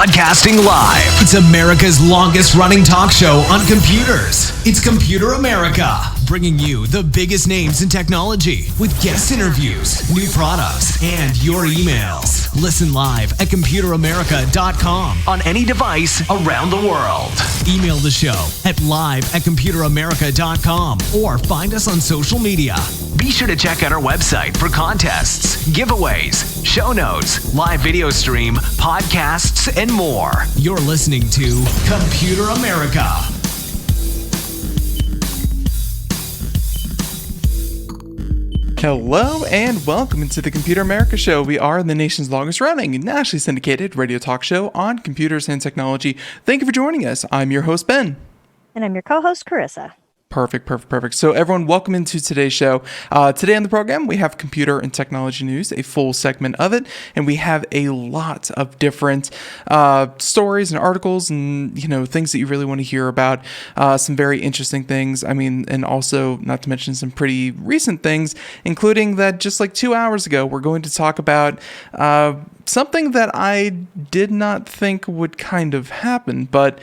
Broadcasting live. It's America's longest running talk show on computers. It's Computer America, bringing you the biggest names in technology with guest interviews, new products, and your emails. Listen live at computeramerica.com on any device around the world. Email the show at live@computeramerica.com or find us on social media. Be sure to check out our website for contests, giveaways, show notes, live video stream, podcasts, and more. You're listening to Computer America. Hello and welcome into the Computer America Show. We are the nation's longest running, nationally syndicated radio talk show on computers and technology. Thank you for joining us. I'm your host, Ben. And I'm your co-host, Carissa. Perfect. So everyone, welcome into today's show. Today on the program, we have computer and technology news, a full segment of it, and we have a lot of different stories and articles and, things that you really want to hear about. Some very interesting things. And also, not to mention some pretty recent things, including that just like 2 hours ago, we're going to talk about something that I did not think would kind of happen, but,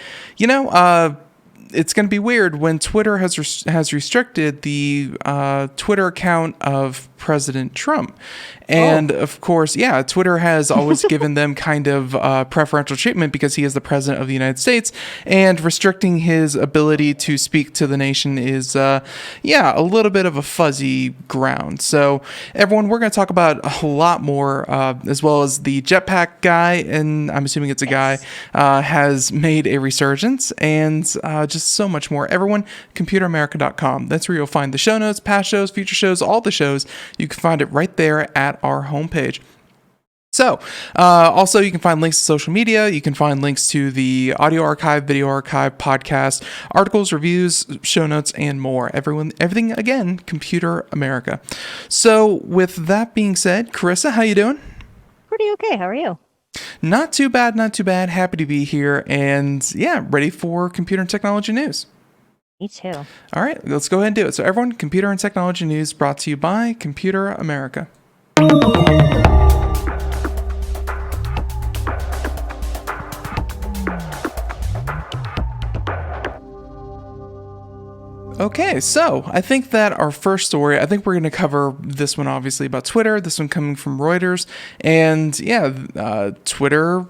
it's going to be weird when Twitter has restricted the Twitter account of President Trump. And of course, Twitter has always given them kind of preferential treatment because he is the president of the United States, and restricting his ability to speak to the nation is, a little bit of a fuzzy ground. So everyone, we're going to talk about a lot more, as well as the jetpack guy, and I'm assuming it's a guy, has made a resurgence, and just so much more. Everyone, computeramerica.com. That's where you'll find the show notes, past shows, future shows, all the shows. You can find it right there at our homepage. So, also you can find links to social media. You can find links to the audio archive, video archive, podcast, articles, reviews, show notes, and more. Everything again, Computer America. So, with that being said, Carissa, how you doing? Pretty okay. How are you? Not too bad. Happy to be here, and ready for computer and technology news. Me too. All right, let's go ahead and do it. So everyone, computer and technology news brought to you by Computer America. Okay, so I think that our first story, we're going to cover this one obviously about Twitter, this one coming from Reuters, and Twitter,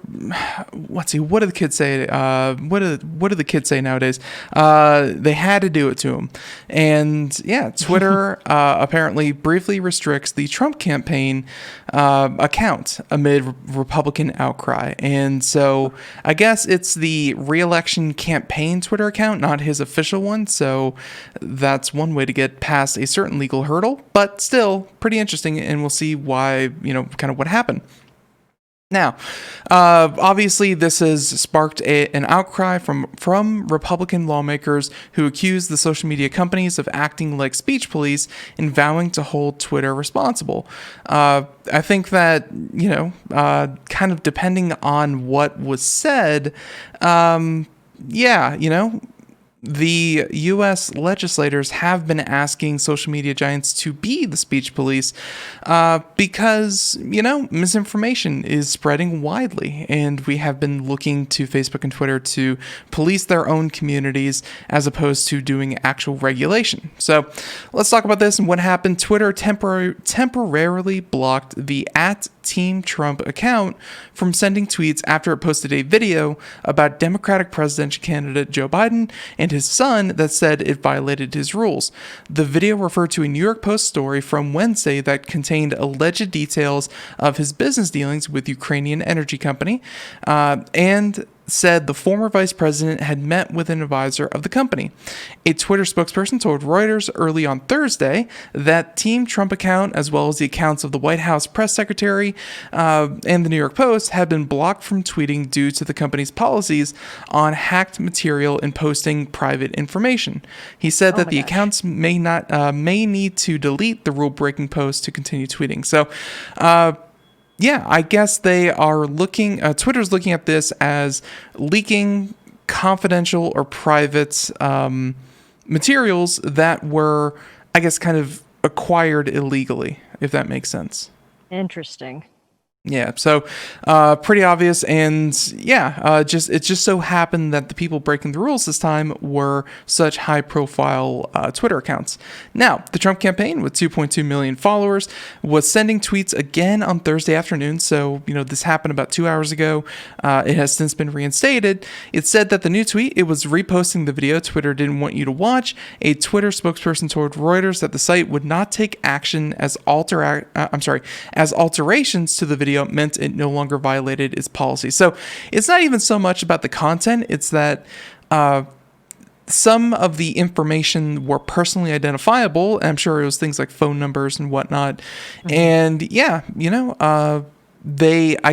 let's see, what do the kids say? What do the kids say nowadays? They had to do it to them. And Twitter apparently briefly restricts the Trump campaign account amid Republican outcry. And so I guess it's the re-election campaign Twitter account, not his official one, so that's one way to get past a certain legal hurdle, but still pretty interesting, and we'll see why, kind of what happened. Now, obviously, this has sparked an outcry from Republican lawmakers who accuse the social media companies of acting like speech police and vowing to hold Twitter responsible. I think that, kind of depending on what was said, the U.S. legislators have been asking social media giants to be the speech police because, misinformation is spreading widely, and we have been looking to Facebook and Twitter to police their own communities as opposed to doing actual regulation. So let's talk about this and what happened. Twitter temporarily blocked the @TeamTrump account from sending tweets after it posted a video about Democratic presidential candidate Joe Biden and his son that said it violated his rules. The video referred to a New York Post story from Wednesday that contained alleged details of his business dealings with Ukrainian energy company, and said the former vice president had met with an advisor of the company. A Twitter spokesperson told Reuters early on Thursday that Team Trump account, as well as the accounts of the White House press secretary and the New York Post, had been blocked from tweeting due to the company's policies on hacked material and posting private information. He said that the accounts may need to delete the rule-breaking posts to continue tweeting. So, I guess they are Twitter's looking at this as leaking confidential or private materials that were, I guess, kind of acquired illegally, if that makes sense. Interesting. Yeah, so pretty obvious, and it just so happened that the people breaking the rules this time were such high-profile Twitter accounts. Now, the Trump campaign, with 2.2 million followers, was sending tweets again on Thursday afternoon. So this happened about 2 hours ago. It has since been reinstated. It said that the new tweet, it was reposting the video Twitter didn't want you to watch. A Twitter spokesperson told Reuters that the site would not take action as alterations to the video meant it no longer violated its policy. So it's not even so much about the content, it's that some of the information were personally identifiable. I'm sure it was things like phone numbers and whatnot. And I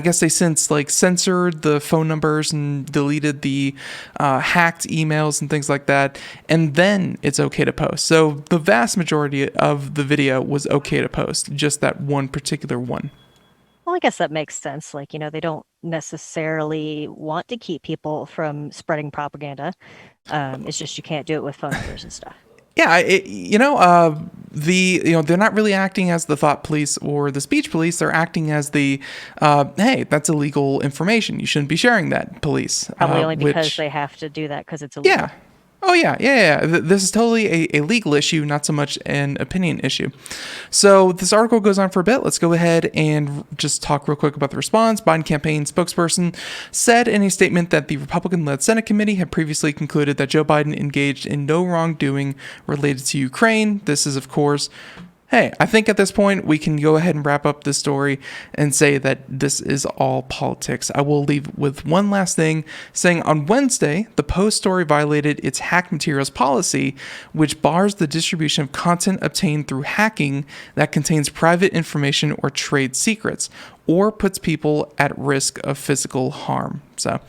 guess they since censored the phone numbers and deleted the hacked emails and things like that, and then it's okay to post. So the vast majority of the video was okay to post, just that one particular one. Well, I guess that makes sense. They don't necessarily want to keep people from spreading propaganda. It's just you can't do it with phone numbers and stuff. Yeah, they're not really acting as the thought police or the speech police. They're acting as the, hey, that's illegal information. You shouldn't be sharing that, police. Probably only because they have to do that because it's illegal. Yeah. Oh, yeah. This is totally a legal issue, not so much an opinion issue. So this article goes on for a bit. Let's go ahead and just talk real quick about the response. Biden campaign spokesperson said in a statement that the Republican-led Senate committee had previously concluded that Joe Biden engaged in no wrongdoing related to Ukraine. This is, of course, hey, I think at this point we can go ahead and wrap up this story and say that this is all politics. I will leave with one last thing, saying on Wednesday, the Post story violated its hacked materials policy, which bars the distribution of content obtained through hacking that contains private information or trade secrets, or puts people at risk of physical harm. So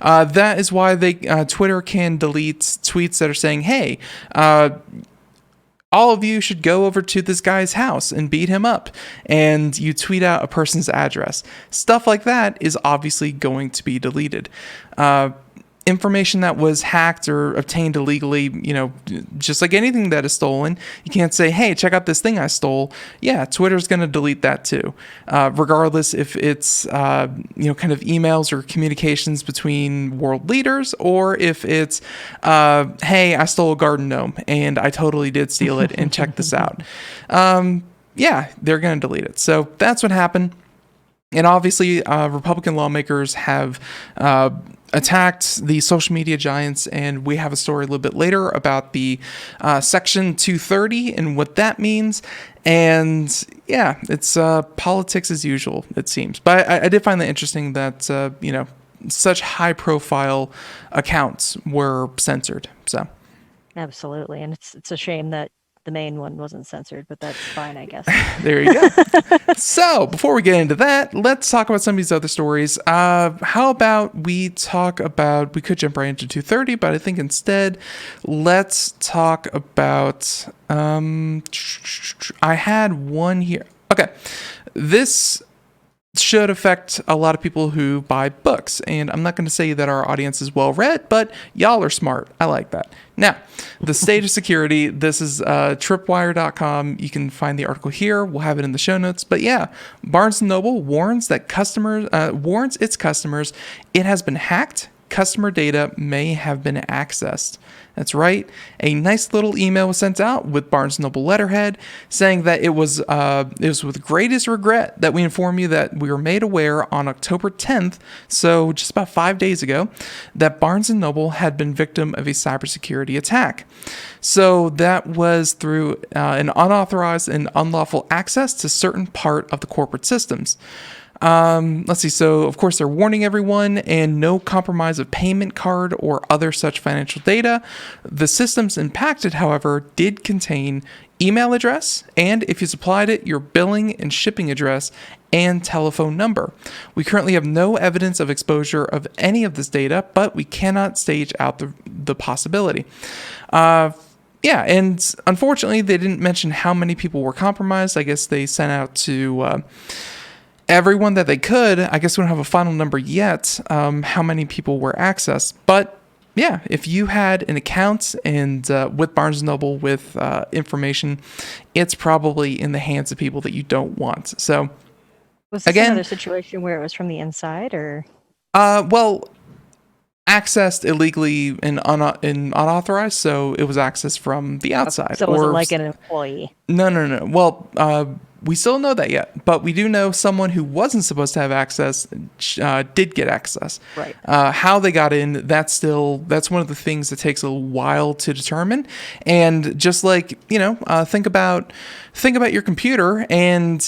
that is why Twitter can delete tweets that are saying, hey, all of you should go over to this guy's house and beat him up, and you tweet out a person's address. Stuff like that is obviously going to be deleted. Information that was hacked or obtained illegally, just like anything that is stolen, you can't say, hey, check out this thing I stole. Yeah, Twitter's going to delete that too, regardless if it's, kind of emails or communications between world leaders, or if it's, hey, I stole a garden gnome and I totally did steal it and check this out. They're going to delete it. So that's what happened. And obviously, Republican lawmakers have attacked the social media giants, and we have a story a little bit later about the Section 230 and what that means. And yeah, it's politics as usual, it seems. But I did find that interesting that, such high-profile accounts were censored. So Absolutely, and it's a shame that the main one wasn't censored, but that's fine, I guess. There you go. So before we get into that, let's talk about some of these other stories. How about we could jump right into 230, but I think instead let's talk about, I had one here. Okay. This should affect a lot of people who buy books. And I'm not going to say that our audience is well read, but y'all are smart. I like that. Now, the state of security, this is tripwire.com. You can find the article here. We'll have it in the show notes. But yeah, Barnes & Noble warns its customers it has been hacked. Customer data may have been accessed. That's right. A nice little email was sent out with Barnes & Noble letterhead saying that it was with greatest regret that we inform you that we were made aware on October 10th, so just about 5 days ago, that Barnes & Noble had been victim of a cybersecurity attack. So that was through an unauthorized and unlawful access to certain part of the corporate systems. Let's see. So, of course, they're warning everyone, and no compromise of payment card or other such financial data. The systems impacted, however, did contain email address, and if you supplied it, your billing and shipping address and telephone number. We currently have no evidence of exposure of any of this data, but we cannot stage out the possibility. Yeah, and unfortunately, they didn't mention how many people were compromised. I guess they sent out to everyone that they could. I guess we don't have a final number yet, how many people were accessed. But yeah, if you had an account and with Barnes & Noble with information, it's probably in the hands of people that you don't want. So Was this Again, another situation where it was from the inside, or well, accessed illegally and unauthorized, so it was accessed from the outside. so was it Or like an employee? no. Well, we still don't know that yet, but we do know someone who wasn't supposed to have access did get access. Right. How they got in, that's one of the things that takes a while to determine. And just like, think about your computer, and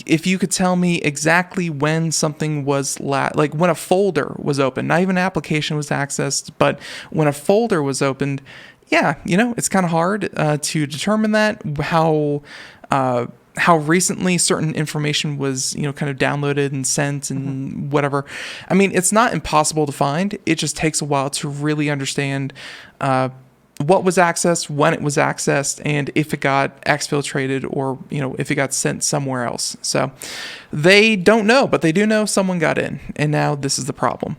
if you could tell me exactly when something was like when a folder was opened, not even an application was accessed, but when a folder was opened, yeah, it's kind of hard to determine that, how recently certain information was, kind of downloaded and sent and whatever. I mean, it's not impossible to find. It just takes a while to really understand what was accessed, when it was accessed, and if it got exfiltrated or, if it got sent somewhere else. So they don't know, but they do know someone got in, and now this is the problem.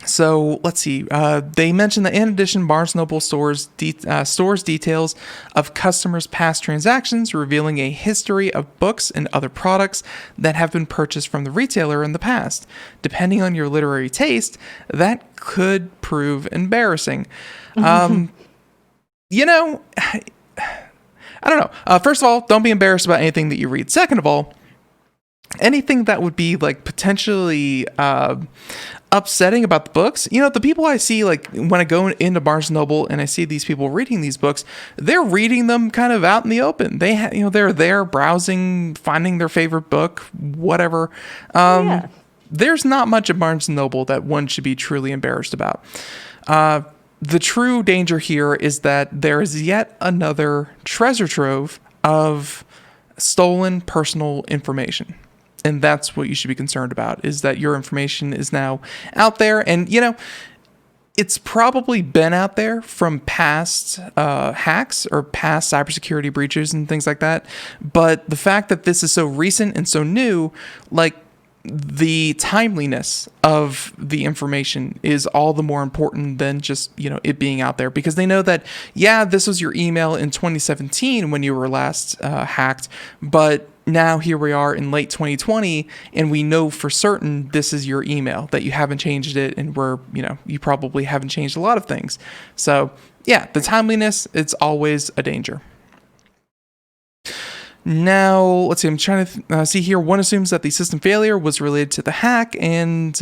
So let's see. They mentioned that in addition, Barnes & Noble stores details of customers' past transactions, revealing a history of books and other products that have been purchased from the retailer in the past. Depending on your literary taste, that could prove embarrassing. I don't know. First of all, don't be embarrassed about anything that you read. Second of all, anything that would be like potentially upsetting about the books, the people I see, like when I go into Barnes & Noble and I see these people reading these books, they're reading them kind of out in the open. They're there browsing, finding their favorite book, whatever. Yeah. There's not much at Barnes & Noble that one should be truly embarrassed about. The true danger here is that there is yet another treasure trove of stolen personal information. And that's what you should be concerned about, is that your information is now out there. And, it's probably been out there from past hacks or past cybersecurity breaches and things like that. But the fact that this is so recent and so new, like, the timeliness of the information is all the more important than just, it being out there, because they know that, yeah, this was your email in 2017 when you were last hacked, but now here we are in late 2020 and we know for certain this is your email, that you haven't changed it, and you probably haven't changed a lot of things. So yeah, the timeliness, it's always a danger. Now, let's see, I'm trying to see here. One assumes that the system failure was related to the hack, and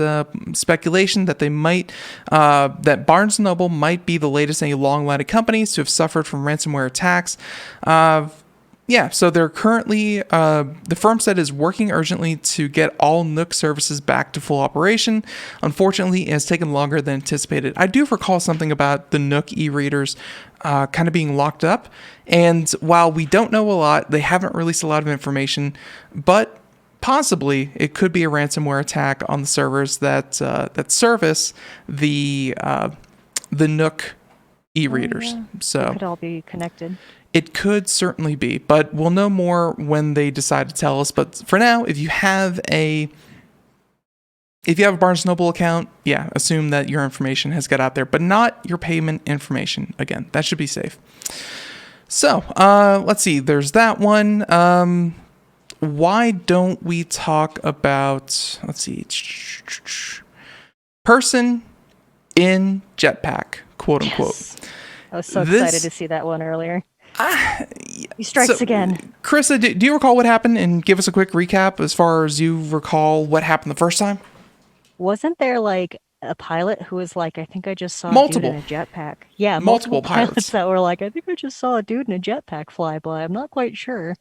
speculation that that Barnes & Noble might be the latest in a long line of companies to have suffered from ransomware attacks. So they're currently, the firm said, is working urgently to get all Nook services back to full operation. Unfortunately, it has taken longer than anticipated. I do recall something about the Nook e-readers kind of being locked up. And while we don't know a lot, they haven't released a lot of information, but possibly it could be a ransomware attack on the servers that service the Nook e-readers. So it could all be connected. It could certainly be, but we'll know more when they decide to tell us. But for now, if you have a Barnes & Noble account, yeah, assume that your information has got out there, but not your payment information. Again, that should be safe. So, let's see. There's that one. Why don't we talk about, let's see, person in jetpack, quote unquote. Yes. I was so excited to see that one earlier. He strikes again. Carissa, do you recall what happened? And give us a quick recap as far as you recall what happened the first time. Wasn't there like a pilot who was like, I think I just saw multiple. A dude in a jetpack. Yeah, multiple pilots that were like, I think I just saw a dude in a jetpack fly by. I'm not quite sure.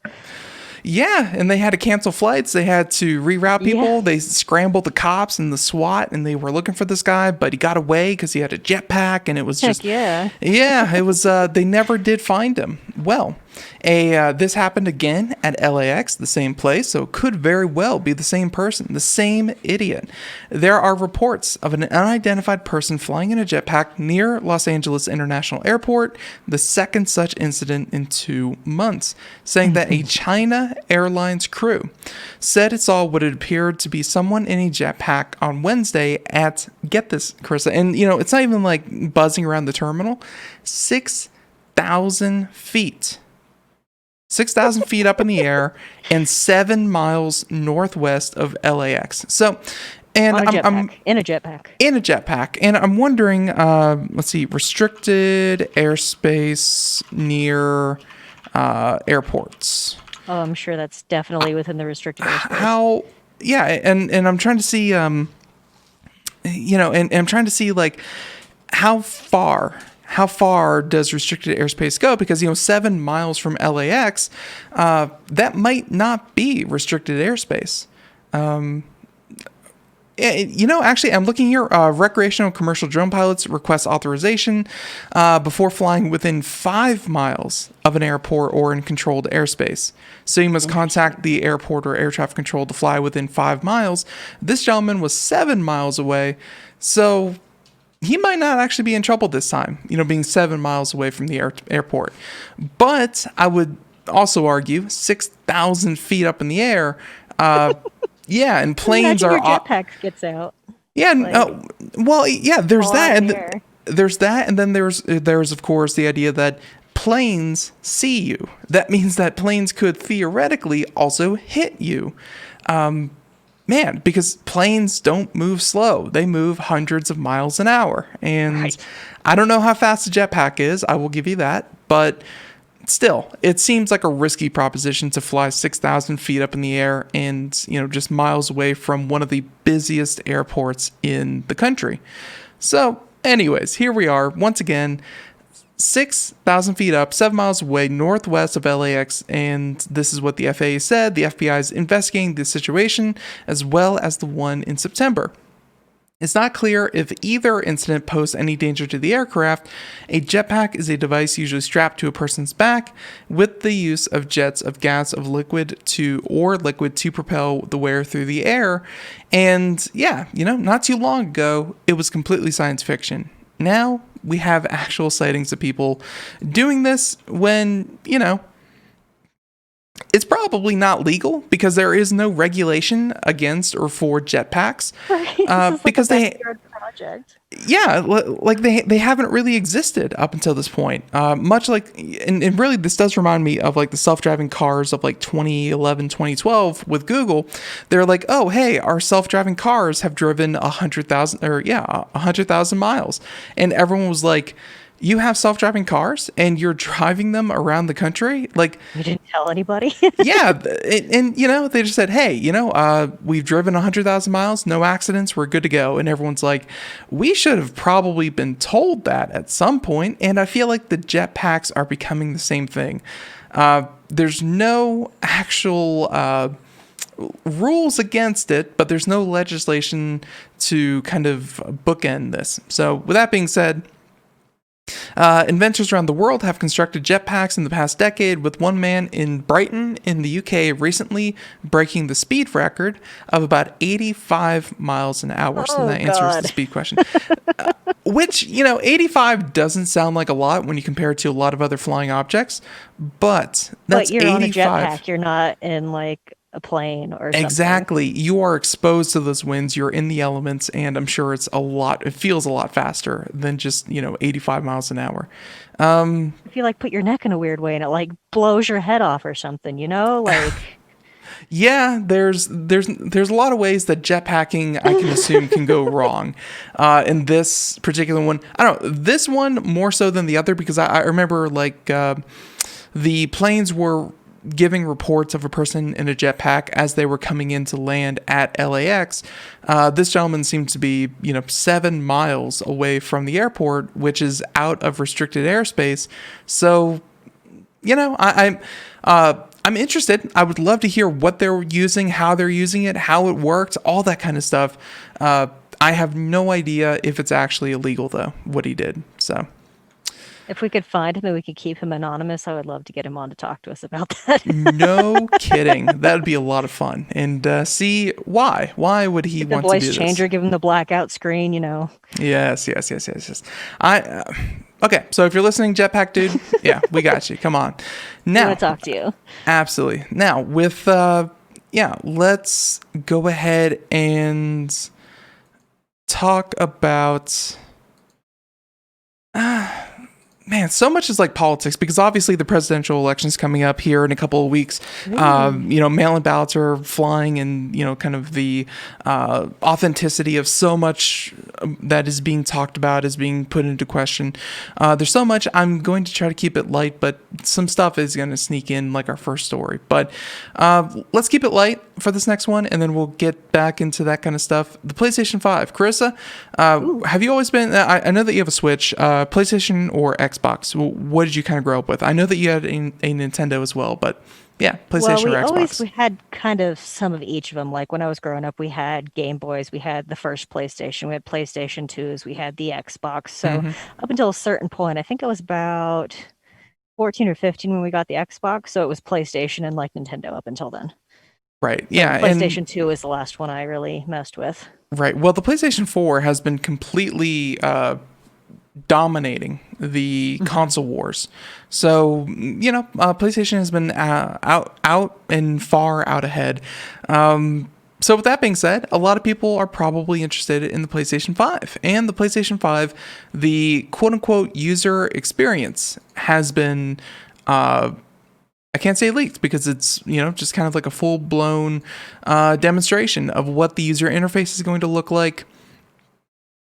Yeah, and they had to cancel flights. They had to reroute people. Yeah. They scrambled the cops and the SWAT, and they were looking for this guy, but he got away because he had a jetpack, and it was just... yeah, it was... they never did find him. Well, this happened again at LAX, the same place, so it could very well be the same person, the same idiot. There are reports of an unidentified person flying in a jetpack near Los Angeles International Airport, the second such incident in 2 months, saying that a China Airlines crew said it saw what it appeared to be someone in a jetpack on Wednesday at, get this, Carissa, and it's not even like buzzing around the terminal, 6,000 feet 6,000 feet up in the air and 7 miles northwest of LAX. So, and On a jetpack. I'm In a jetpack. in a jetpack, and I'm wondering, let's see, restricted airspace near airports. Oh, I'm sure that's definitely within the restricted airspace. How? Yeah, and I'm trying to see, and I'm trying to see like how far does restricted airspace go? Because 7 miles from LAX, that might not be restricted airspace. Actually, I'm looking here. Recreational commercial drone pilots request authorization before flying within 5 miles of an airport or in controlled airspace. So you must contact the airport or air traffic control to fly within 5 miles. This gentleman was 7 miles away, so he might not actually be in trouble this time, being 7 miles away from the airport. But I would also argue 6,000 feet up in the air. Yeah, and planes Imagine are. your jetpack gets out. Yeah, there's that, and air. there's that, and then there's of course the idea that planes see you. That means that planes could theoretically also hit you. Because planes don't move slow. They move hundreds of miles an hour. And Right. I don't know how fast a jetpack is. I will give you that. But still, it seems like a risky proposition to fly 6,000 feet up in the air and, just miles away from one of the busiest airports in the country. So, anyways, here we are once again, 6,000 feet up, 7 miles away, northwest of LAX, and this is what the FAA said. The FBI is investigating this situation as well as the one in September. It's not clear if either incident posed any danger to the aircraft. A jetpack is a device usually strapped to a person's back with the use of jets of gas of liquid to propel the wearer through the air. And not too long ago, it was completely science fiction. Now we have actual sightings of people doing this when, it's probably not legal because there is no regulation against or for jetpacks. Right. Because they project. Yeah, like they haven't really existed up until this point. Much like, and really this does remind me of like the self-driving cars of like 2011, 2012 with Google. They're like, oh, hey, our self-driving cars have driven 100,000 miles. And everyone was like, you have self-driving cars and you're driving them around the country? Like, You didn't tell anybody? yeah. And they just said, hey, we've driven 100,000 miles, no accidents, we're good to go. And everyone's like, we should have probably been told that at some point. And I feel like the jetpacks are becoming the same thing. There's no actual rules against it, but there's no legislation to kind of bookend this. So with that being said, inventors around the world have constructed jetpacks in the past decade, with one man in Brighton in the UK recently breaking the speed record of about 85 miles an hour. So that answers the speed question. Which, 85 doesn't sound like a lot when you compare it to a lot of other flying objects, but that's 85. But you're on a jetpack. You're not in like a plane or something. Exactly. You are exposed to those winds. You're in the elements, and I'm sure it feels a lot faster than just, 85 miles an hour. If you like put your neck in a weird way and it like blows your head off or something, like yeah, there's a lot of ways that jetpacking I can assume can go wrong. In this particular one, I don't know, this one more so than the other, because I remember like the planes were giving reports of a person in a jetpack as they were coming in to land at LAX. This gentleman seemed to be, 7 miles away from the airport, which is out of restricted airspace. So, I'm interested. I would love to hear what they're using, how they're using it, how it worked, all that kind of stuff. I have no idea if it's actually illegal, though, what he did. So, if we could find him and we could keep him anonymous, I would love to get him on to talk to us about that. No kidding. That would be a lot of fun. And see why. Why would he want to do this? The voice changer, give him the blackout screen, Yes. Okay, so if you're listening, Jetpack Dude, yeah, we got you. Come on. Now, I want to talk to you. Absolutely. Now, with, let's go ahead and talk about... Man, so much is like politics because obviously the presidential election is coming up here in a couple of weeks. Mail-in ballots are flying, and kind of the authenticity of so much that is being talked about is being put into question. There's so much. I'm going to try to keep it light, but some stuff is going to sneak in, like our first story. But let's keep it light for this next one, and then we'll get back into that kind of stuff. The PlayStation 5, Carissa, have you always been? I know that you have a Switch, PlayStation or Xbox. What did you kind of grow up with? I know that you had a Nintendo as well, but yeah, PlayStation or Xbox. We had kind of some of each of them. Like when I was growing up, we had Game Boys, we had the first PlayStation, we had PlayStation 2s, we had the Xbox. So up until a certain point, I think it was about 14 or 15 when we got the Xbox. So it was PlayStation and like Nintendo up until then. Right. So yeah. PlayStation 2 is the last one I really messed with. Right. Well, the PlayStation 4 has been completely dominating the console wars. So, PlayStation has been out and far out ahead. So with that being said, a lot of people are probably interested in the PlayStation 5. And the PlayStation 5, the quote-unquote user experience has been, I can't say leaked because it's, just kind of like a full-blown demonstration of what the user interface is going to look like,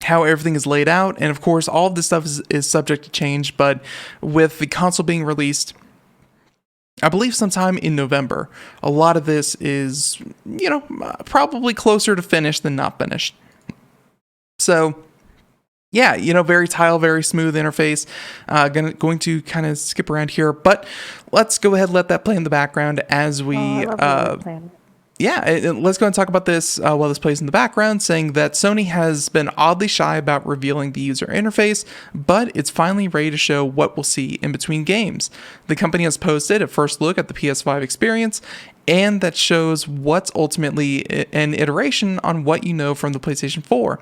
how everything is laid out. And of course, all of this stuff is subject to change. But with the console being released, I believe sometime in November, a lot of this is, probably closer to finished than not finished. So, yeah, very tile, very smooth interface. Going to kind of skip around here, but let's go ahead and let that play in the background as we... let's go and talk about this while this plays in the background, saying that Sony has been oddly shy about revealing the user interface, but it's finally ready to show what we'll see in between games. The company has posted a first look at the PS5 experience, and that shows what's ultimately an iteration on what you know from the PlayStation 4.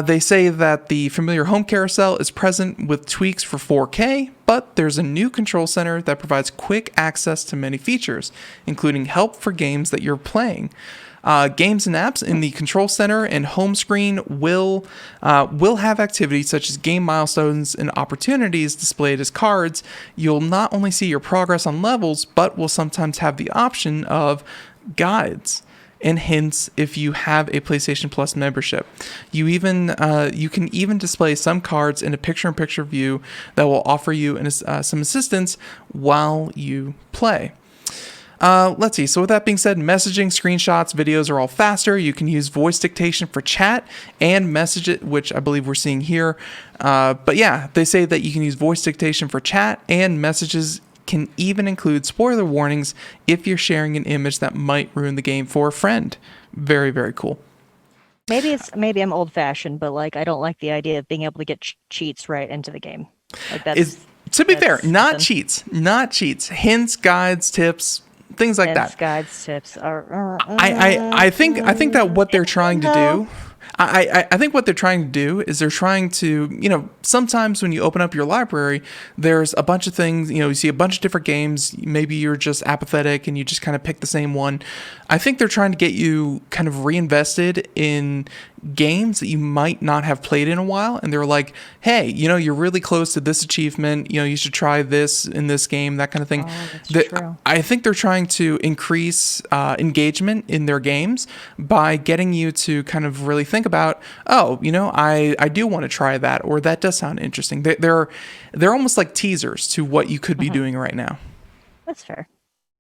They say that the familiar home carousel is present with tweaks for 4K, but there's a new control center that provides quick access to many features, including help for games that you're playing. Games and apps in the control center and home screen will have activities such as game milestones and opportunities displayed as cards. You'll not only see your progress on levels, but will sometimes have the option of guides and hints if you have a PlayStation Plus membership. You can even display some cards in a picture-in-picture view that will offer you some assistance while you play. Let's see. So with that being said, messaging, screenshots, videos are all faster. You can use voice dictation for chat and message it, which I believe we're seeing here. But yeah, they say that you can use voice dictation for chat, and messages can even include spoiler warnings if you're sharing an image that might ruin the game for a friend. Very, very cool. Maybe I'm old fashioned, but like I don't like the idea of being able to get cheats right into the game. Like to be fair, not cheats, hints, guides, tips, things like that. Guides, tips are. I think that what they're trying to do. I think what they're trying to do is they're trying to, sometimes when you open up your library, there's a bunch of things, you see a bunch of different games. Maybe you're just apathetic and you just kind of pick the same one. I think they're trying to get you kind of reinvested in games that you might not have played in a while. And they're like, hey, you're really close to this achievement. You should try this in this game, that kind of thing. Oh, that's true. I think they're trying to increase engagement in their games by getting you to kind of really think about, I do want to try that, or that does sound interesting. They're almost like teasers to what you could be doing right now. That's fair.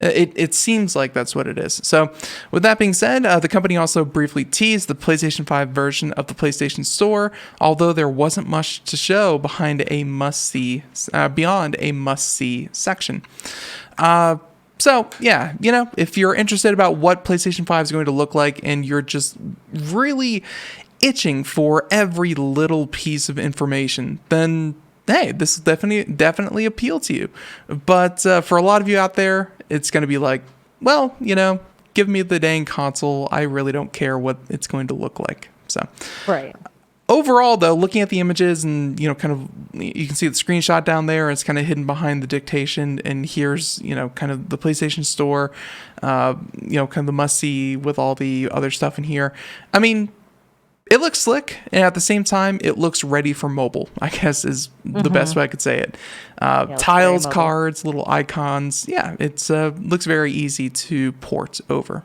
It seems like that's what it is. So with that being said, the company also briefly teased the PlayStation 5 version of the PlayStation Store, although there wasn't much to show beyond a must-see section. So yeah, if you're interested about what PlayStation 5 is going to look like and you're just really itching for every little piece of information, then hey, this will definitely appeal to you. But for a lot of you out there, it's going to be like, well, give me the dang console. I really don't care what it's going to look like. So, right. Overall, though, looking at the images and, kind of, you can see the screenshot down there. It's kind of hidden behind the dictation. And here's, kind of the PlayStation Store, kind of the must-see with all the other stuff in here. I mean, It looks slick, and at the same time, it looks ready for mobile, I guess is the best way I could say it. Tiles, cards, little icons. Yeah, it's looks very easy to port over.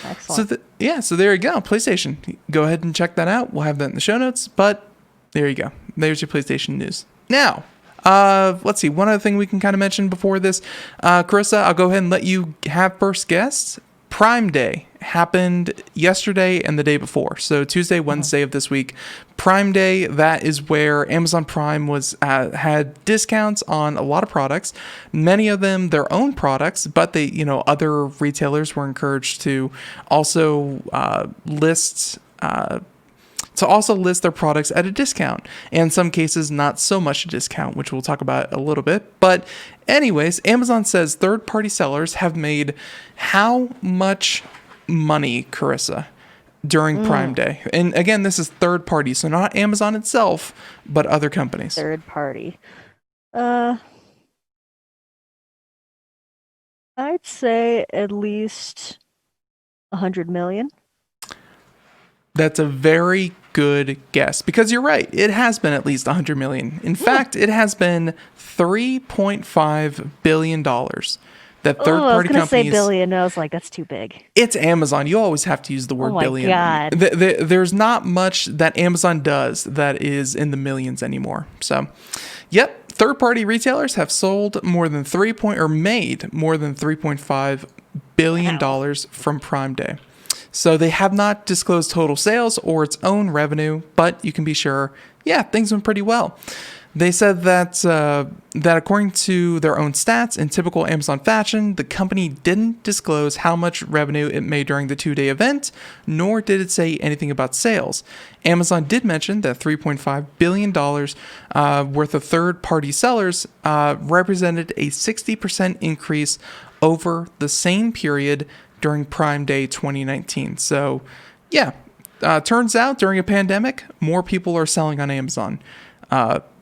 Excellent. So there you go. PlayStation. Go ahead and check that out. We'll have that in the show notes. But there you go. There's your PlayStation news. Now, let's see. One other thing we can kind of mention before this. Carissa, I'll go ahead and let you have first guess. Prime Day happened yesterday and the day before. So Tuesday, Wednesday of this week. Prime Day, that is where Amazon Prime was had discounts on a lot of products. Many of them their own products, but they, other retailers were encouraged to also list their products at a discount. And in some cases, not so much a discount, which we'll talk about a little bit. But anyways, Amazon says third-party sellers have made how much money, Carissa, during Prime Day? And again, this is third party, so not Amazon itself, but other companies. Third party. I'd say at least 100 million. That's a very good guess, because you're right. It has been at least 100 million. In fact, it has been $3.5 billion that third-party companies... I was going to say billion, and I was like, that's too big. It's Amazon. You always have to use the word billion. Oh my God. There's not much that Amazon does that is in the millions anymore. So, yep, third-party retailers have sold more than made more than $3.5 billion from Prime Day. So they have not disclosed total sales or its own revenue, but you can be sure, things went pretty well. They said that according to their own stats, in typical Amazon fashion, the company didn't disclose how much revenue it made during the 2-day event, nor did it say anything about sales. Amazon did mention that $3.5 billion worth of third-party sellers represented a 60% increase over the same period during Prime Day 2019. So, turns out during a pandemic, more people are selling on Amazon.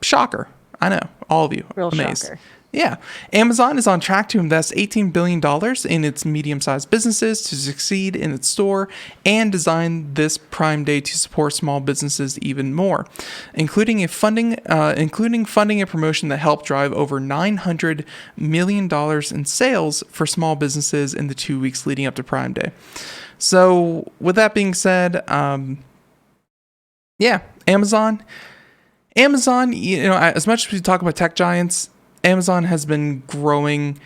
Shocker. I know. All of you. Real amazed. shocker. Yeah. Amazon is on track to invest $18 billion in its medium-sized businesses to succeed in its store and design this Prime Day to support small businesses even more, including funding a promotion that helped drive over $900 million in sales for small businesses in the 2 weeks leading up to Prime Day. So with that being said, Amazon, as much as we talk about tech giants, Amazon has been growing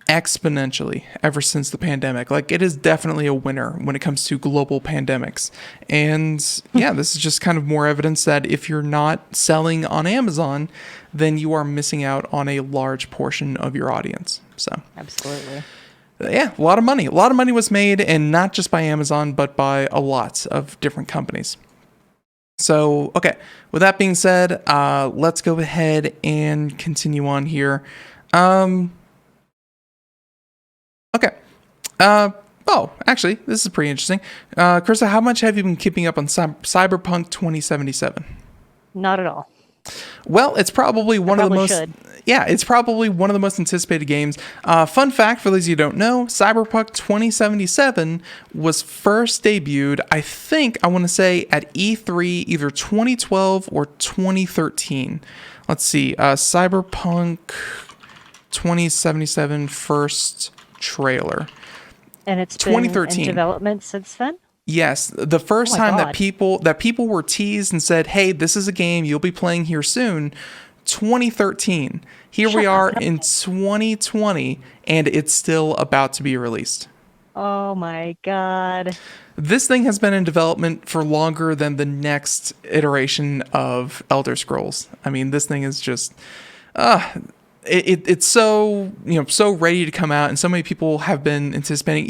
exponentially ever since the pandemic. Like, it is definitely a winner when it comes to global pandemics. And this is just kind of more evidence that if you're not selling on Amazon, then you are missing out on a large portion of your audience. So absolutely. A lot of money. A lot of money was made, and not just by Amazon, but by a lot of different companies. So, okay, with that being said, let's go ahead and continue on here. Okay. Actually, this is pretty interesting. Carissa, how much have you been keeping up on Cyberpunk 2077? Not at all. Well, it's probably one of the most... should. Yeah, it's probably one of the most anticipated games. Fun fact, for those of you who don't know, Cyberpunk 2077 was first debuted, I want to say, at E3 either 2012 or 2013. Let's see, Cyberpunk 2077 first trailer. And it's 2013. been in development since then? Yes, the first time God. that people were teased and said, "Hey, this is a game you'll be playing here soon." 2013. Here we are in 2020, and it's still about to be released. Oh my God. This thing has been in development for longer than the next iteration of Elder Scrolls. I mean, this thing is just it's so so ready to come out, and so many people have been anticipating.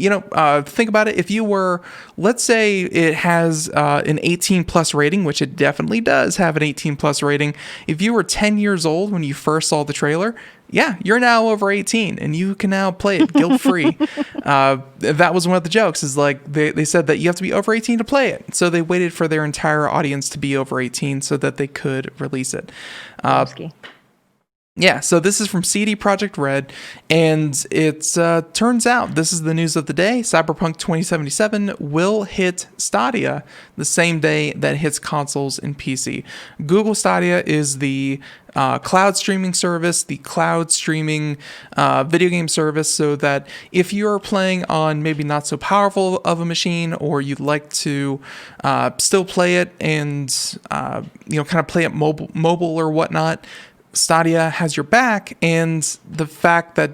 Think about it. If you were, let's say, it has an 18 plus rating, which it definitely does have an 18 plus rating. If you were 10 years old when you first saw the trailer, you're now over 18 and you can now play it guilt free. That was one of the jokes. Is like they said that you have to be over 18 to play it, so they waited for their entire audience to be over 18 so that they could release it. Yeah, so this is from CD Projekt Red, and it turns out, this is the news of the day, Cyberpunk 2077 will hit Stadia the same day that it hits consoles and PC. Google Stadia is the cloud streaming service, the cloud streaming video game service, so that if you're playing on maybe not so powerful of a machine, or you'd like to still play it and kind of play it mobile or whatnot, Stadia has your back. And the fact that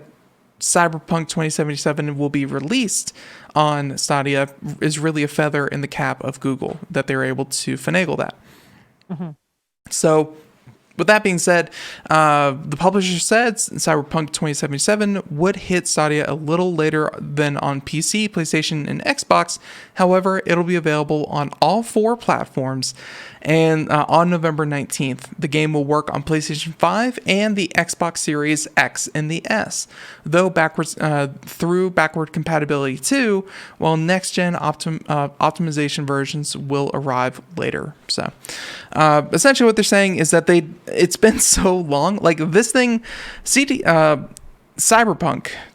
Cyberpunk 2077 will be released on Stadia is really a feather in the cap of Google that they're able to finagle that. Mm-hmm. So with that being said, the publisher said Cyberpunk 2077 would hit Stadia a little later than on PC, PlayStation, and Xbox. However, it'll be available on all 4 platforms. And on November 19th, the game will work on PlayStation 5 and the Xbox Series X and the S, though through backward compatibility too, while next-gen optimization versions will arrive later. So essentially what they're saying is that it's been so long, like this thing, Cyberpunk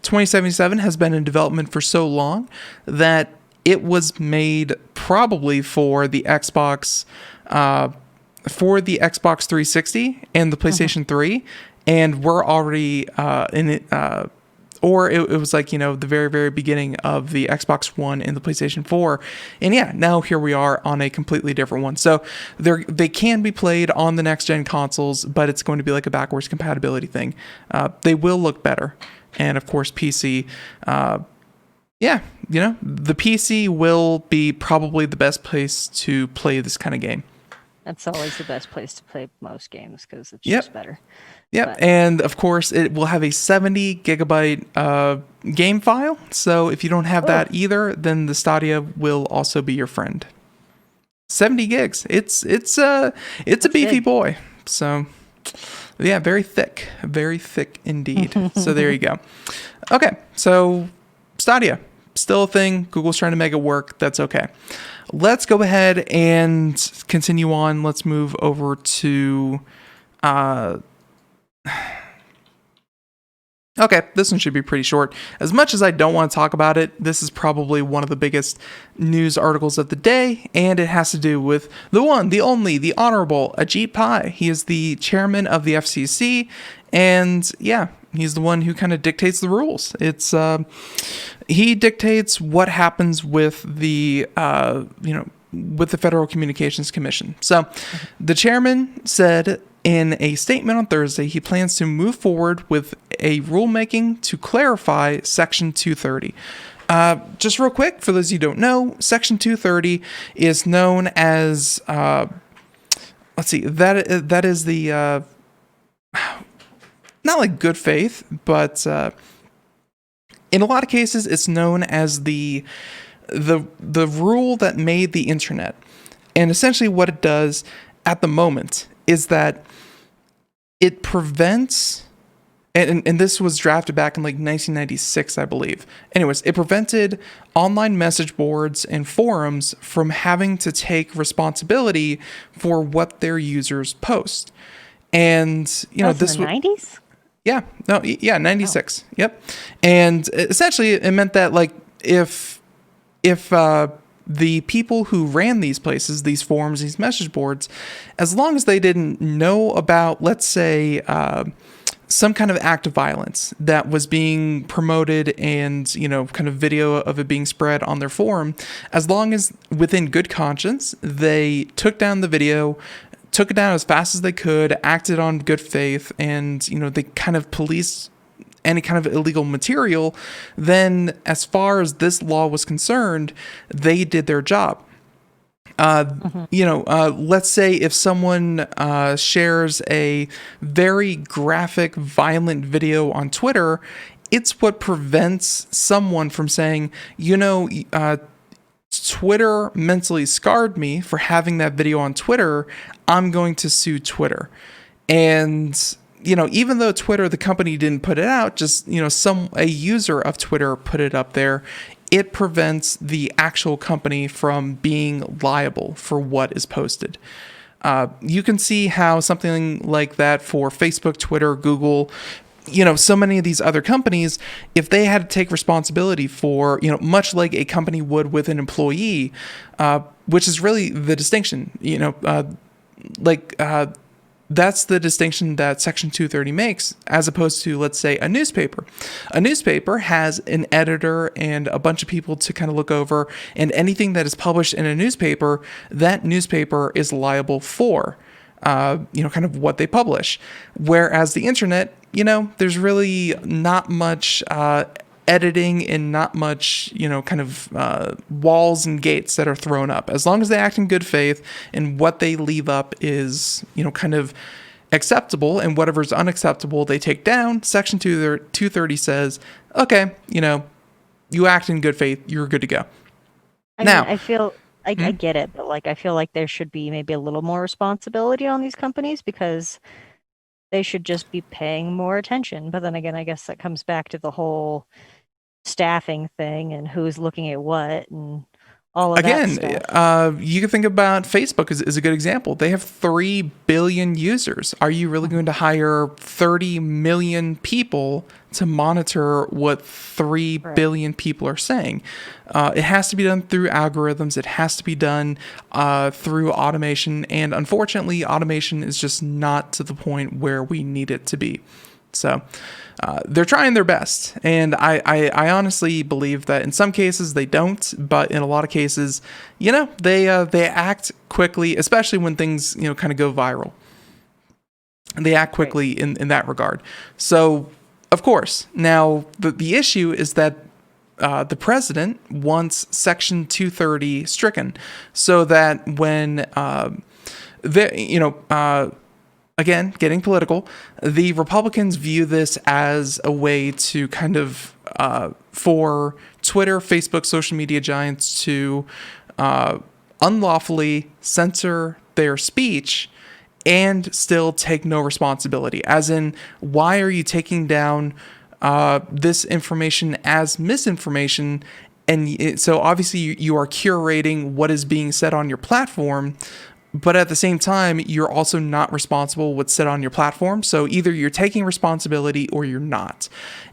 2077 has been in development for so long that it was made probably for the Xbox 360 and the PlayStation 3, and we're already in it, or it was like, the very, very beginning of the Xbox One and the PlayStation 4. And yeah, now here we are on a completely different one. So they can be played on the next gen consoles, but it's going to be like a backwards compatibility thing. They will look better. And of course, PC, the PC will be probably the best place to play this kind of game. That's always the best place to play most games because it's just better. Yep, and of course it will have a 70 gigabyte game file. So if you don't have that either, then the Stadia will also be your friend. 70 gigs. It's a beefy big boy. So yeah, very thick indeed. So there you go. Okay, so Stadia, still a thing. Google's trying to make it work. That's okay. Let's go ahead and continue on. Let's move over to... Okay, this one should be pretty short. As much as I don't want to talk about it, this is probably one of the biggest news articles of the day, and it has to do with the one, the only, the honorable Ajit Pai. He is the chairman of the FCC, and yeah, he's the one who kind of dictates the rules. It's he dictates what happens with the with the Federal Communications Commission. So the chairman said in a statement on Thursday he plans to move forward with a rulemaking to clarify Section 230. Just real quick, for those of you who don't know, Section 230 is known as let's see, that is the not like good faith, but in a lot of cases it's known as the rule that made the internet. And essentially what it does at the moment is that it prevents, and this was drafted back in like 1996, I believe. Anyways, it prevented online message boards and forums from having to take responsibility for what their users post. And, this was in the 90s? Yeah, 96. Oh. Yep. And essentially it meant that like if the people who ran these places, these forums, these message boards, as long as they didn't know about, let's say, some kind of act of violence that was being promoted and, kind of video of it being spread on their forum, as long as within good conscience, they took down the video, took it down as fast as they could, acted on good faith, and, they kind of policed any kind of illegal material, then as far as this law was concerned, they did their job. Let's say if someone shares a very graphic, violent video on Twitter, it's what prevents someone from saying, Twitter mentally scarred me for having that video on Twitter. I'm going to sue Twitter. And even though Twitter, the company, didn't put it out, just, a user of Twitter put it up there, it prevents the actual company from being liable for what is posted. You can see how something like that for Facebook, Twitter, Google, so many of these other companies, if they had to take responsibility for, much like a company would with an employee, which is really the distinction, that's the distinction that Section 230 makes, as opposed to, let's say, a newspaper. A newspaper has an editor and a bunch of people to kind of look over, and anything that is published in a newspaper, that newspaper is liable for, kind of what they publish. Whereas the internet, there's really not much editing and not much, walls and gates that are thrown up. As long as they act in good faith and what they leave up is, kind of acceptable, and whatever's unacceptable, they take down. Section 230 says, okay, you act in good faith, you're good to go. I feel I get it, but I feel like there should be maybe a little more responsibility on these companies, because they should just be paying more attention. But then again, I guess that comes back to the whole staffing thing and who's looking at what and all of that stuff. You can think about Facebook is a good example. They have 3 billion users. Are you really going to hire 30 million people to monitor what 3 billion people are saying? It has to be done through algorithms. It has to be done through automation. And unfortunately, automation is just not to the point where we need it to be. So they're trying their best, and I honestly believe that in some cases they don't, but in a lot of cases, they act quickly, especially when things kind of go viral. They act quickly in that regard. So, of course, now the issue is that the president wants Section 230 stricken, so that when again, getting political, the Republicans view this as a way to kind of, for Twitter, Facebook, social media giants to unlawfully censor their speech and still take no responsibility. As in, why are you taking down this information as misinformation? And so obviously you are curating what is being said on your platform, but at the same time, you're also not responsible what's said on your platform. So either you're taking responsibility or you're not.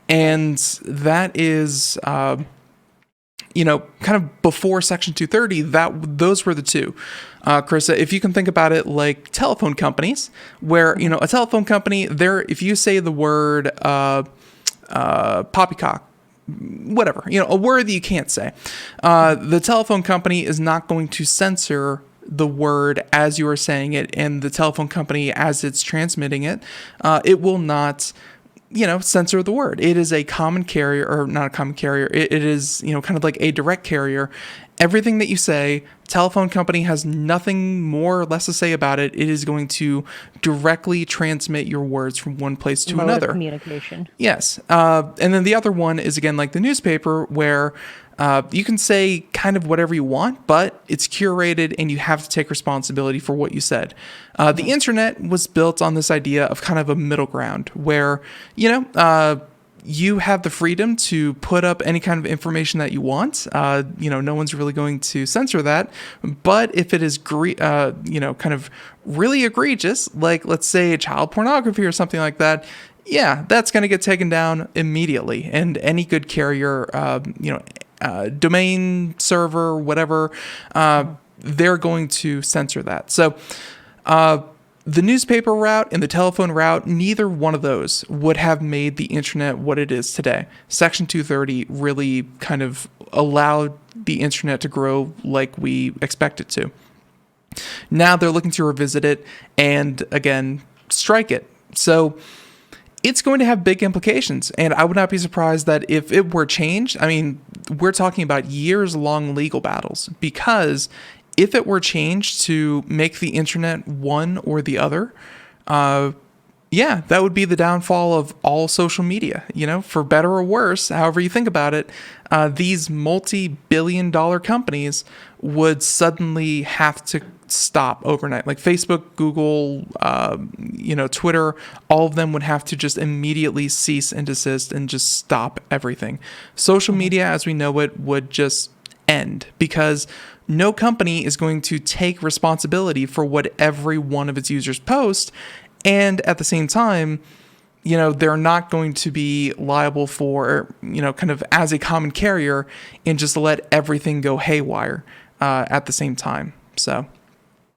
And that is, kind of before Section 230, those were the two. Carissa, if you can think about it like telephone companies, where, a telephone company, if you say the word poppycock, whatever, a word that you can't say, the telephone company is not going to censor the word as you are saying it, and the telephone company as it's transmitting it, it will not, censor the word. It is a common carrier, or not a common carrier. It is, kind of like a direct carrier. Everything that you say, telephone company has nothing more or less to say about it. It is going to directly transmit your words from one place to another. Communication. Yes. And then the other one is, again, like the newspaper, where you can say kind of whatever you want, but it's curated and you have to take responsibility for what you said. The internet was built on this idea of kind of a middle ground where, you have the freedom to put up any kind of information that you want. No one's really going to censor that. But if it is, kind of really egregious, like let's say child pornography or something like that, yeah, that's going to get taken down immediately. And any good carrier, domain server, whatever, they're going to censor that. So the newspaper route and the telephone route, neither one of those would have made the internet what it is today. Section 230 really kind of allowed the internet to grow like we expect it to. Now they're looking to revisit it and, again, strike it. So it's going to have big implications, and I would not be surprised that if it were changed, I mean, we're talking about years-long legal battles, because if it were changed to make the internet one or the other, that would be the downfall of all social media, for better or worse, however you think about it. These multi-billion-dollar companies would suddenly have to stop overnight. Like Facebook, Google, Twitter, all of them would have to just immediately cease and desist and just stop everything. Social media, as we know it, would just end, because no company is going to take responsibility for what every one of its users post. And at the same time, they're not going to be liable for, kind of as a common carrier and just let everything go haywire at the same time. So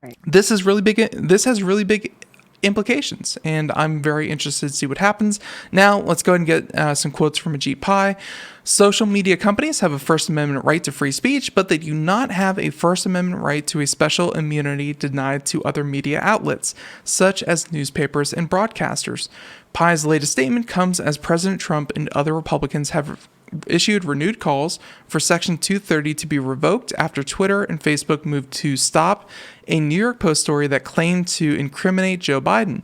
Right. this is really big. This has really big implications, and I'm very interested to see what happens. Now, let's go ahead and get some quotes from Ajit Pai. Social media companies have a First Amendment right to free speech, but they do not have a First Amendment right to a special immunity denied to other media outlets, such as newspapers and broadcasters. Pai's latest statement comes as President Trump and other Republicans have issued renewed calls for Section 230 to be revoked after Twitter and Facebook moved to stop a New York Post story that claimed to incriminate Joe Biden.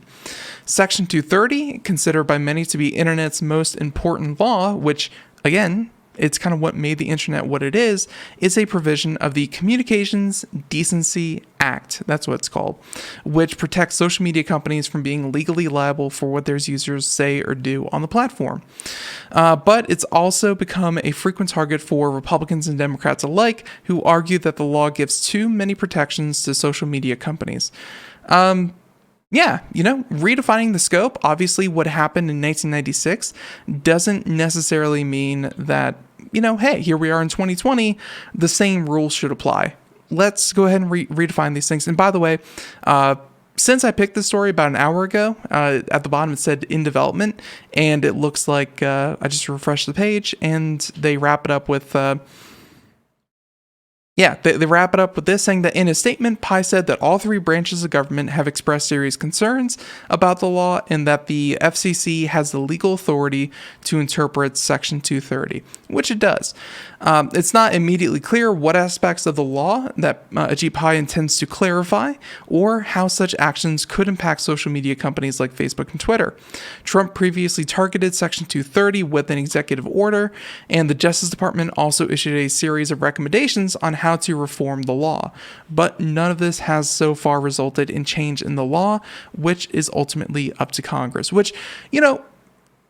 Section 230, considered by many to be internet's most important law, which, again, it's kind of what made the internet what it is a provision of the Communications Decency Act, that's what it's called, which protects social media companies from being legally liable for what their users say or do on the platform. But it's also become a frequent target for Republicans and Democrats alike, who argue that the law gives too many protections to social media companies. Yeah, redefining the scope, obviously what happened in 1996 doesn't necessarily mean that, hey, here we are in 2020, the same rules should apply. Let's go ahead and redefine these things. And by the way, since I picked this story about an hour ago, at the bottom it said in development, and it looks like I just refreshed the page and they wrap it up with... they wrap it up with this, saying that in a statement, Pai said that all three branches of government have expressed serious concerns about the law and that the FCC has the legal authority to interpret Section 230, which it does. It's not immediately clear what aspects of the law that Ajit Pai intends to clarify or how such actions could impact social media companies like Facebook and Twitter. Trump previously targeted Section 230 with an executive order, and the Justice Department also issued a series of recommendations on how to reform the law. But none of this has so far resulted in change in the law, which is ultimately up to Congress, which,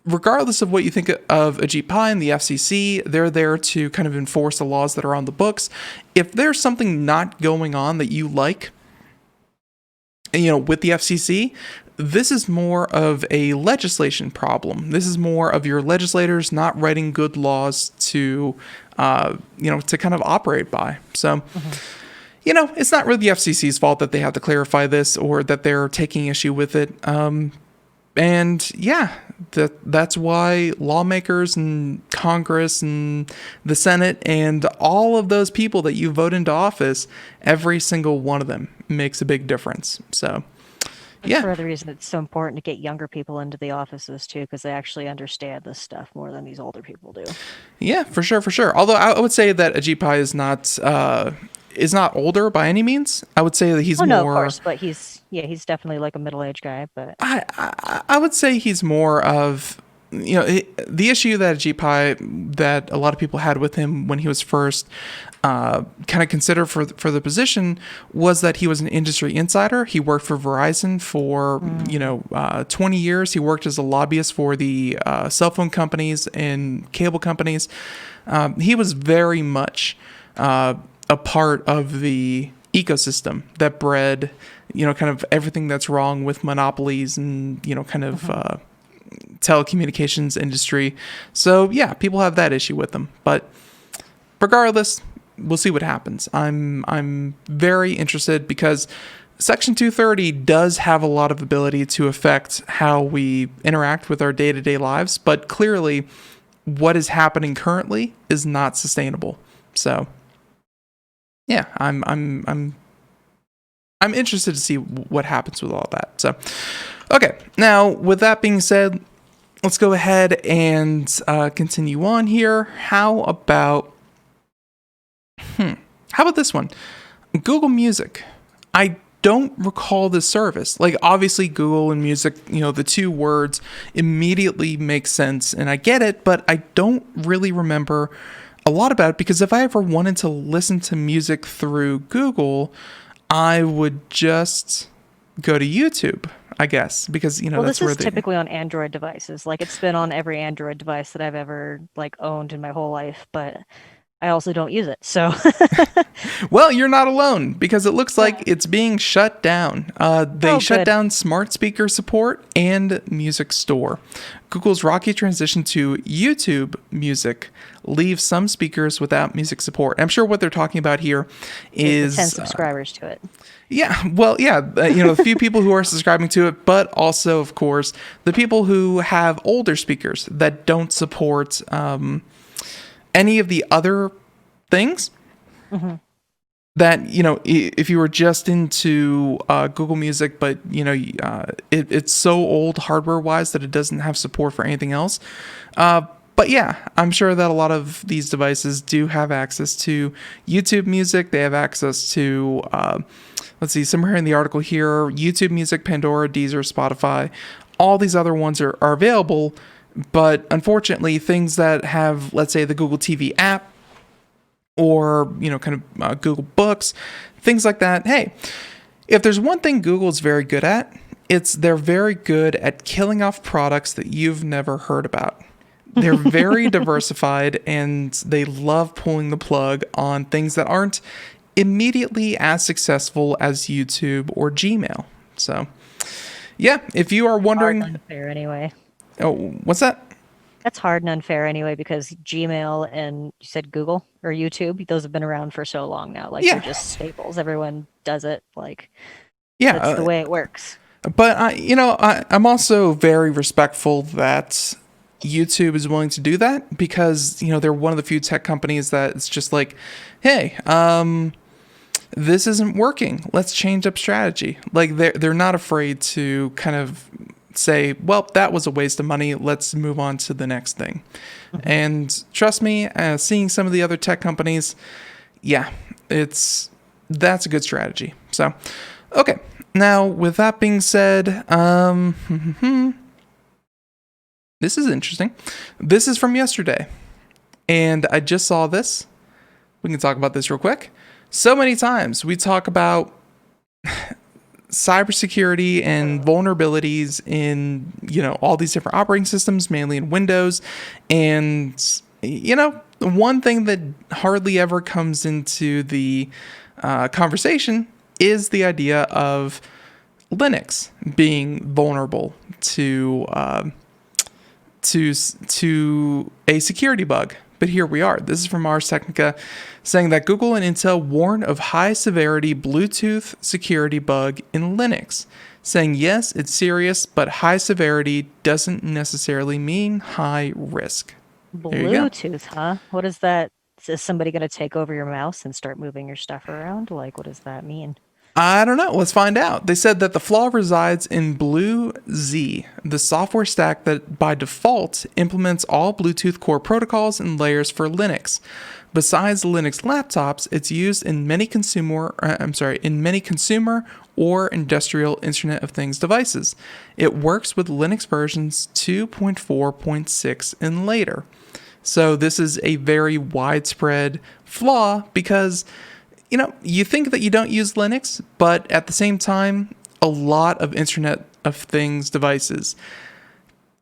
regardless of what you think of Ajit Pai and the FCC, they're there to kind of enforce the laws that are on the books. If there's something not going on that you like, with the FCC, this is more of a legislation problem. This is more of your legislators not writing good laws to kind of operate by. So, it's not really the FCC's fault that they have to clarify this or that they're taking issue with it. And yeah, that's why lawmakers and Congress and the Senate and all of those people that you vote into office, every single one of them makes a big difference. So, that's for the reason it's so important to get younger people into the offices too, because they actually understand this stuff more than these older people do. Yeah, for sure. Although I would say that Ajit Pai is not older by any means. I would say that he's more. No, of course, but he's definitely like a middle-aged guy. But I would say he's more of, the issue that Ajit Pai, that a lot of people had with him when he was first kind of considered for the position, was that he was an industry insider. He worked for Verizon for 20 years. He worked as a lobbyist for the cell phone companies and cable companies. He was very much a part of the ecosystem that bred, kind of everything that's wrong with monopolies and, telecommunications industry. So yeah, people have that issue with them. But regardless, we'll see what happens. I'm very interested because Section 230 does have a lot of ability to affect how we interact with our day-to-day lives, but clearly what is happening currently is not sustainable. So yeah, I'm interested to see what happens with all that. So, okay. Now, with that being said, let's go ahead and continue on here. How about this one? Google Music. I don't recall this service. Like, obviously, Google and music, the two words immediately make sense, and I get it, but I don't really remember a lot about it, because if I ever wanted to listen to music through Google, I would just go to YouTube, I guess, because that's where this is typically on Android devices. Like, it's been on every Android device that I've ever owned in my whole life, but I also don't use it. So Well, you're not alone because it looks like it's being shut down. They shut good. down smart speaker support and music store. Google's rocky transition to YouTube Music leaves some speakers without music support. I'm sure what they're talking about here is the 10 subscribers to it. Yeah, well, yeah, the few people who are subscribing to it, but also, of course, the people who have older speakers that don't support any of the other things that, if you were just into Google Music, but, it's so old hardware-wise that it doesn't have support for anything else. But yeah, I'm sure that a lot of these devices do have access to YouTube Music. They have access to, let's see, somewhere in the article here, YouTube Music, Pandora, Deezer, Spotify. All these other ones are available, but unfortunately, things that have, let's say, the Google TV app or, Google Books, things like that. Hey, if there's one thing Google's very good at, they're very good at killing off products that you've never heard about. They're very diversified, and they love pulling the plug on things that aren't immediately as successful as YouTube or Gmail. So, yeah, if you are wondering... Hard and unfair anyway. Oh, what's that? That's hard and unfair anyway, because Gmail and you said Google or YouTube, those have been around for so long now. Like, they're just staples. Everyone does it. Like, that's the way it works. But, I'm also very respectful that YouTube is willing to do that because, they're one of the few tech companies that it's just like, hey, this isn't working. Let's change up strategy. Like they're not afraid to kind of say, well, that was a waste of money. Let's move on to the next thing. And trust me, seeing some of the other tech companies, that's a good strategy. So, okay. Now, with that being said, this is interesting. This is from yesterday, and I just saw this. We can talk about this real quick. So many times we talk about cybersecurity and vulnerabilities in, all these different operating systems, mainly in Windows. And, one thing that hardly ever comes into the conversation is the idea of Linux being vulnerable to a security bug. But here we are. This is from Ars Technica saying that Google and Intel warn of high-severity Bluetooth security bug in Linux, saying yes, it's serious, but high severity doesn't necessarily mean high risk. Bluetooth, huh? What is that? Is somebody going to take over your mouse and start moving your stuff around? Like, what does that mean? I don't know. Let's find out. They said that the flaw resides in BlueZ, the software stack that by default implements all Bluetooth core protocols and layers for Linux. Besides Linux laptops, it's used in many consumer or industrial Internet of Things devices. It works with Linux versions 2.4.6 and later. So this is a very widespread flaw because you think that you don't use Linux, but at the same time, a lot of Internet of Things devices.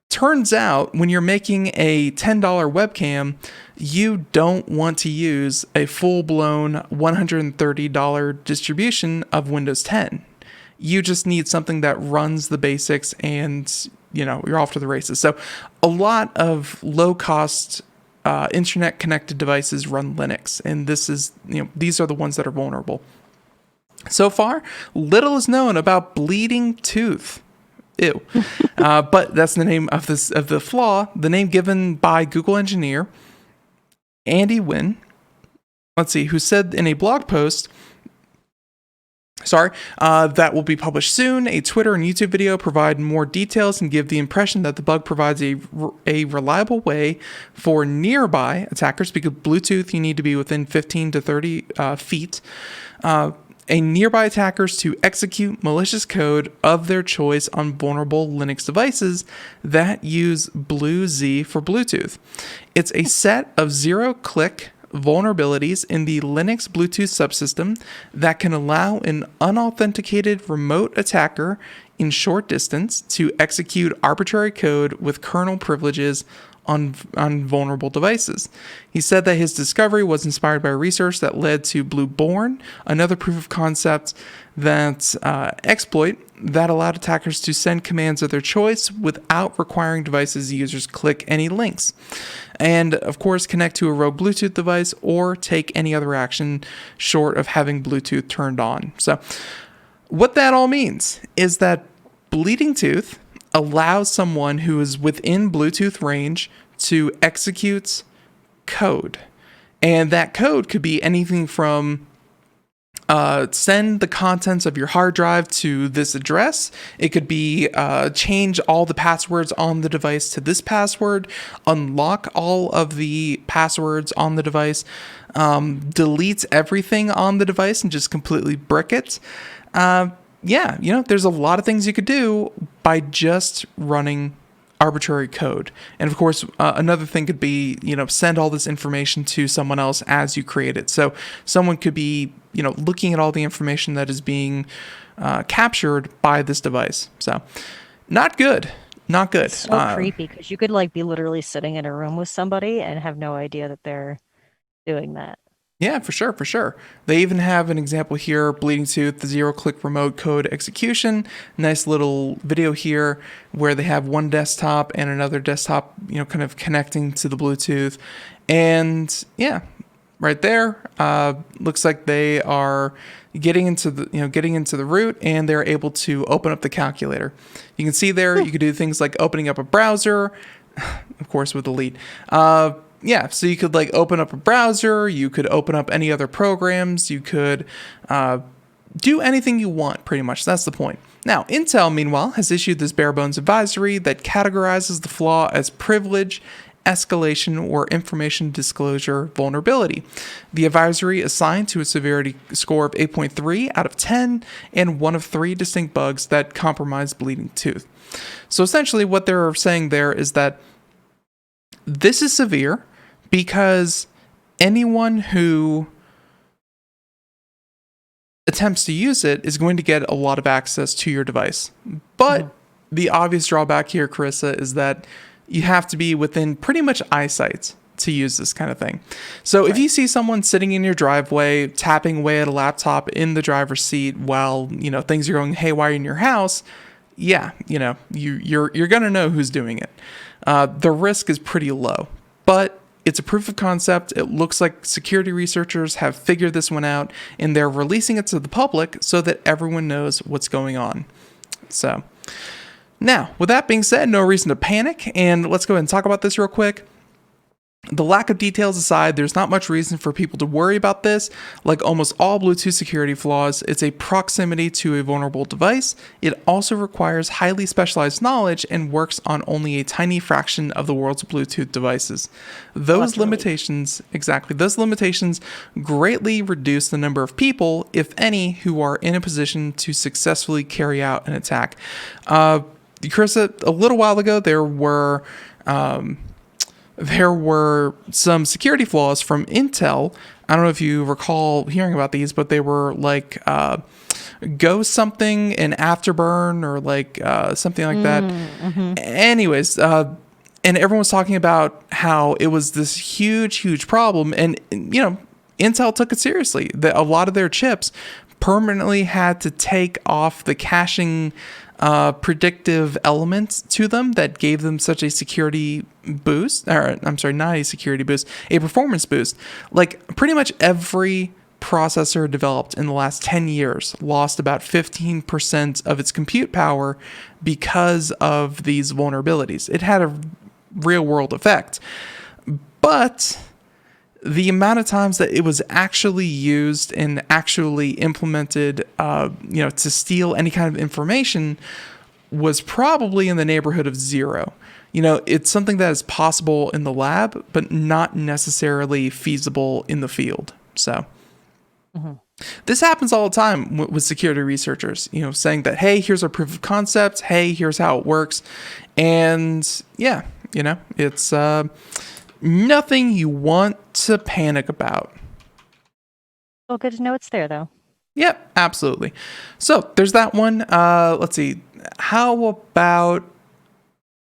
Turns out, when you're making a $10 webcam, you don't want to use a full-blown $130 distribution of Windows 10. You just need something that runs the basics and, you're off to the races. So a lot of low-cost internet connected devices run Linux, and these are the ones that are vulnerable. So far, little is known about bleeding tooth. Ew. But that's the name of the flaw, the name given by Google engineer Andy Wynn, who said in a blog post, that will be published soon. A Twitter and YouTube video provide more details and give the impression that the bug provides a reliable way for nearby attackers, because Bluetooth, you need to be within 15 to 30 feet, nearby attackers to execute malicious code of their choice on vulnerable Linux devices that use BlueZ for Bluetooth. It's a set of zero-click vulnerabilities in the Linux Bluetooth subsystem that can allow an unauthenticated remote attacker in short distance to execute arbitrary code with kernel privileges on vulnerable devices. He said that his discovery was inspired by research that led to Blueborn, another proof of concept that exploit that allowed attackers to send commands of their choice without requiring devices users click any links. And of course, connect to a rogue Bluetooth device or take any other action short of having Bluetooth turned on. So what that all means is that Bleeding Tooth allows someone who is within Bluetooth range to execute code. And that code could be anything from send the contents of your hard drive to this address. It could be change all the passwords on the device to this password, unlock all of the passwords on the device, delete everything on the device and just completely brick it. Yeah, there's a lot of things you could do by just running arbitrary code. And of course, another thing could be, send all this information to someone else as you create it. So someone could be, looking at all the information that is being captured by this device. So not good. Not good. It's so creepy because you could be literally sitting in a room with somebody and have no idea that they're doing that. Yeah, for sure. They even have an example here, Bleeding Tooth, the zero-click remote code execution. Nice little video here where they have one desktop and another desktop, kind of connecting to the Bluetooth. And yeah, right there, looks like they are getting into the root, and they're able to open up the calculator. You can see there, you could do things like opening up a browser, of course with Elite. Yeah, so you could open up a browser, you could open up any other programs, you could do anything you want, pretty much. That's the point. Now, Intel, meanwhile, has issued this bare bones advisory that categorizes the flaw as privilege, escalation, or information disclosure vulnerability. The advisory assigned to a severity score of 8.3 out of 10 and one of 3 distinct bugs that compromise Bleeding Tooth. So essentially what they're saying there is that this is severe because anyone who attempts to use it is going to get a lot of access to your device. But the obvious drawback here, Carissa, is that you have to be within pretty much eyesight to use this kind of thing. So if you see someone sitting in your driveway, tapping away at a laptop in the driver's seat while, things are going haywire in your house, yeah, you're going to know who's doing it. The risk is pretty low, but it's a proof of concept. It looks like security researchers have figured this one out, and they're releasing it to the public so that everyone knows what's going on. So now, with that being said, no reason to panic, and let's go ahead and talk about this real quick. The lack of details aside, there's not much reason for people to worry about this. Like almost all Bluetooth security flaws, it's a proximity to a vulnerable device. It also requires highly specialized knowledge and works on only a tiny fraction of the world's Bluetooth devices. Those limitations greatly reduce the number of people, if any, who are in a position to successfully carry out an attack. Carissa, a little while ago, there were some security flaws from Intel. I don't know if you recall hearing about these, but they were Go something and Afterburn or something like that. Mm-hmm. Anyways, and everyone was talking about how it was this huge problem. And, Intel took it seriously. A lot of their chips permanently had to take off the caching predictive elements to them that gave them such a security boost, or I'm sorry, not a security boost, a performance boost. Pretty much every processor developed in the last 10 years lost about 15% of its compute power because of these vulnerabilities. It had a real world effect, but the amount of times that it was actually used and actually implemented, to steal any kind of information was probably in the neighborhood of 0. It's something that is possible in the lab, but not necessarily feasible in the field. So this happens all the time with security researchers, saying that, hey, here's our proof of concept. Hey, here's how it works. And yeah, it's nothing you want to panic about. Well, good to know it's there, though. Yep, absolutely. So there's that one. Let's see. How about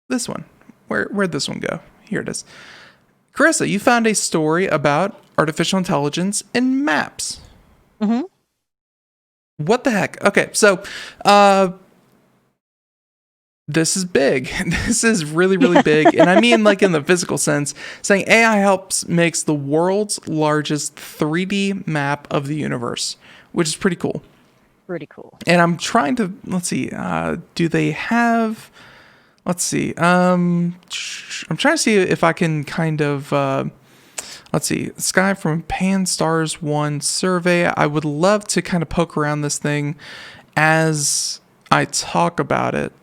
this one? Where'd this one go? here it is. Carissa, you found a story about artificial intelligence in maps. Mm-hmm. What the heck? Okay, so this is big. This is really, really big. And I mean, like in the physical sense, saying AI makes the world's largest 3D map of the universe, which is pretty cool. Pretty cool. And I'm trying to, let's see, do they have, let's see, I'm trying to see if I can kind of, let's see, Sky from Pan Stars 1 survey. I would love to kind of poke around this thing as I talk about it.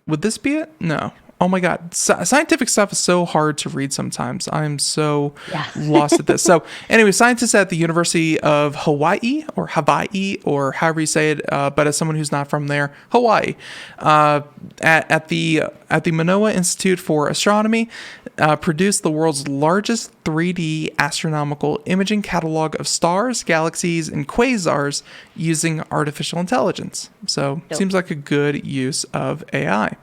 Would this be it? No. Oh my God. Scientific stuff is so hard to read sometimes. I'm so lost at this. So anyway, scientists at the University of Hawaii or however you say it, but as someone who's not from there, Hawaii, at the Manoa Institute for Astronomy, produced the world's largest 3D astronomical imaging catalog of stars, galaxies, and quasars using artificial intelligence. So seems like a good use of AI.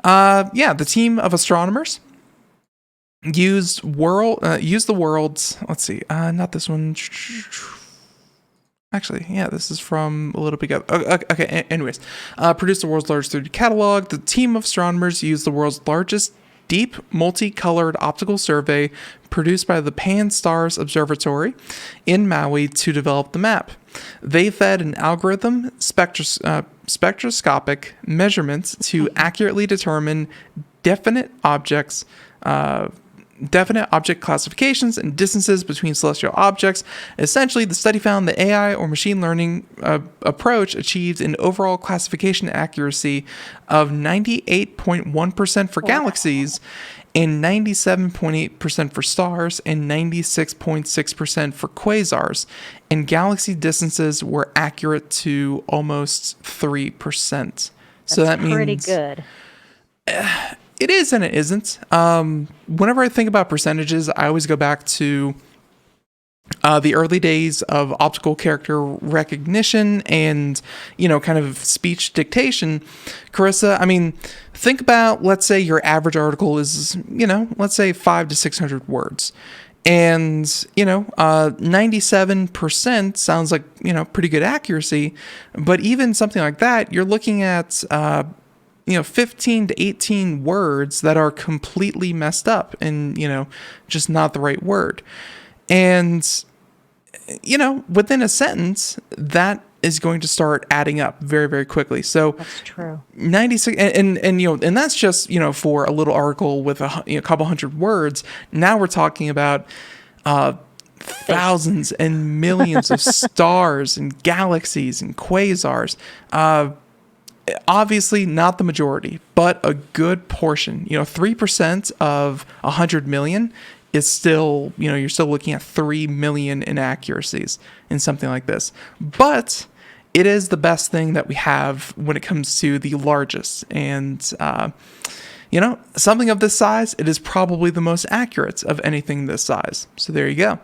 The team of astronomers used the world's, let's see, not this one. Actually, yeah, this is from a little bit ago. Okay, anyways, produced the world's largest 3D catalog. The team of astronomers used the world's largest deep multicolored optical survey produced by the Pan Stars Observatory in Maui to develop the map. They fed an algorithm spectroscopic measurements to accurately determine definite object classifications and distances between celestial objects. Essentially, the study found the AI or machine learning approach achieved an overall classification accuracy of 98.1% for galaxies and 97.8% for stars and 96.6% for quasars. And galaxy distances were accurate to almost 3%. So that means pretty good. It is and it isn't. Whenever I think about percentages, I always go back to the early days of optical character recognition and, kind of speech dictation. Carissa, I mean, think about, let's say your average article is, let's say 500 to 600 words. And, 97% sounds like, pretty good accuracy. But even something like that, you're looking at, 15 to 18 words that are completely messed up and, just not the right word. And, within a sentence, that is going to start adding up very, very quickly. So that's true. 96, and that's just, for a little article with a couple hundred words. Now we're talking about thousands and millions of stars and galaxies and quasars. Obviously not the majority, but a good portion. 3% of 100 million is still, you're still looking at 3 million inaccuracies in something like this. But it is the best thing that we have when it comes to the largest. And, something of this size, it is probably the most accurate of anything this size. So there you go.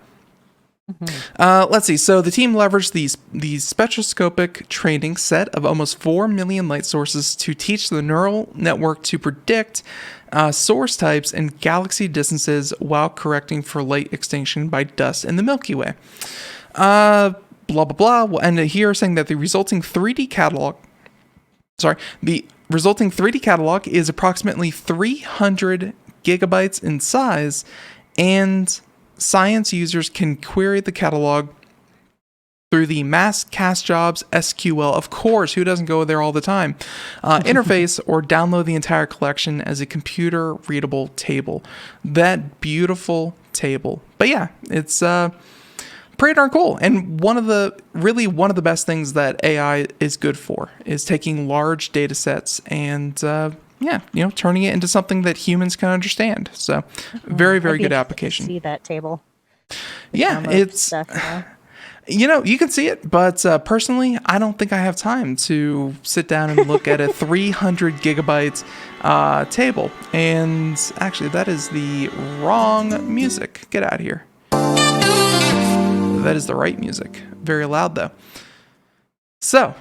Mm-hmm. Let's see. So the team leveraged these spectroscopic training set of almost 4 million light sources to teach the neural network to predict source types and galaxy distances while correcting for light extinction by dust in the Milky Way. Blah, blah, blah. And here saying that the resulting 3D catalog is approximately 300 gigabytes in size, and science users can query the catalog through the Mass Cast Jobs SQL, of course, who doesn't go there all the time, interface, or download the entire collection as a computer readable table. That beautiful table. But yeah, it's pretty darn cool. And one of the best things that AI is good for is taking large data sets and turning it into something that humans can understand. So very, very good application. See that table. Yeah, it's stuff, you can see it, but personally, I don't think I have time to sit down and look at a 300 gigabyte table. And actually, that is the wrong music. Get out of here. That is the right music. Very loud though. So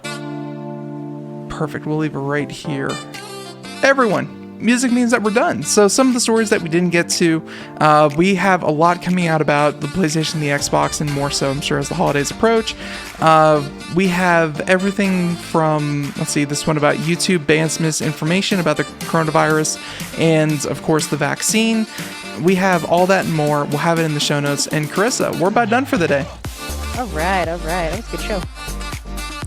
perfect. We'll leave it right here. everyone, music means that we're done. So some of the stories that we didn't get to, we have a lot coming out about the PlayStation, the Xbox, and more so, I'm sure, as the holidays approach. We have everything from, let's see, this one about YouTube bans misinformation about the coronavirus and, of course, the vaccine. We have all that and more. We'll have it in the show notes. And Carissa, we're about done for the day. All right. That was a good show.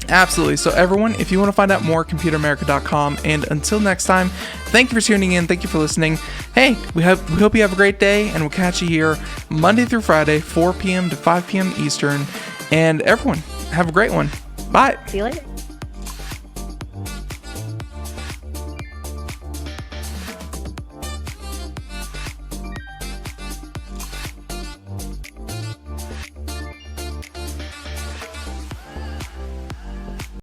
Absolutely. So everyone, if you want to find out more, computeramerica.com. And until next time, thank you for tuning in. Thank you for listening. Hey, we hope you have a great day, and we'll catch you here Monday through Friday, 4 p.m. to 5 p.m. Eastern. And everyone, have a great one. Bye. See you later.